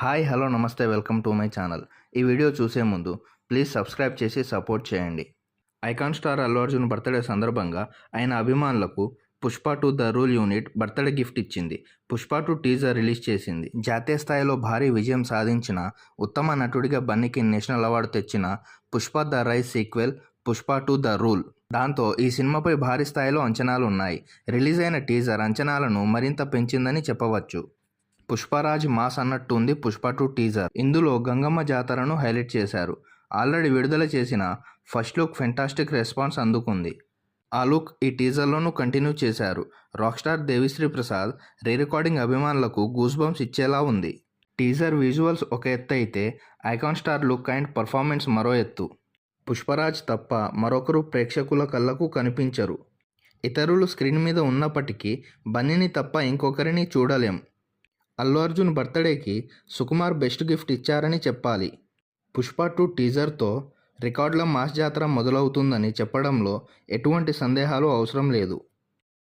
Hi hello నమస్తే welcome to my channel. ఈ video చూసే ముందు ప్లీజ్ సబ్స్క్రైబ్ చేసి సపోర్ట్ చేయండి. Icon star Allu Arjun birthday సందర్భంగా ఆయన అభిమానులకు Pushpa 2 the rule unit birthday gift ఇచ్చింది. పుష్ప 2 టీజర్ రిలీజ్ చేసింది. జాతీయ స్థాయిలో భారీ విజయం సాధించిన ఉత్తమ నటుడిగా బన్నీకి నేషనల్ అవార్డు తెచ్చిన Pushpa the rise sequel Pushpa 2 the rule. దాంతో ఈ సినిమాపై భారీ స్థాయిలో అంచనాలు ఉన్నాయి. రిలీజ్ అయిన టీజర్ అంచనాలను మరింత పెంచిందని చెప్పవచ్చు. పుష్పరాజ్ మాస్ అన్నట్టు ఉంది పుష్ప 2 టీజర్. ఇందులో గంగమ్మ జాతరను హైలైట్ చేశారు. ఆల్రెడీ విడుదల చేసిన ఫస్ట్ లుక్ ఫెంటాస్టిక్ రెస్పాన్స్ అందుకుంది. ఆ లుక్ ఈ టీజర్లోనూ కంటిన్యూ చేశారు. Rock star Devi Sri Prasad re recording అభిమానులకు గూస్ బంప్స్ ఇచ్చేలా ఉంది. టీజర్ విజువల్స్ ఒక ఎత్తు అయితే icon star look and performance మరో ఎత్తు. పుష్పరాజ్ తప్ప మరొకరు ప్రేక్షకుల కళ్ళకు కనిపించరు. ఇతరులు స్క్రీన్ మీద ఉన్నప్పటికీ బన్నీని తప్ప ఇంకొకరిని చూడలేం. అల్లు అర్జున్ బర్త్డేకి సుకుమార్ బెస్ట్ గిఫ్ట్ ఇచ్చారని చెప్పాలి. పుష్ప 2 టీజర్తో రికార్డుల మాస్ జాతర మొదలవుతుందని చెప్పడంలో ఎటువంటి సందేహాలు అవసరం లేదు.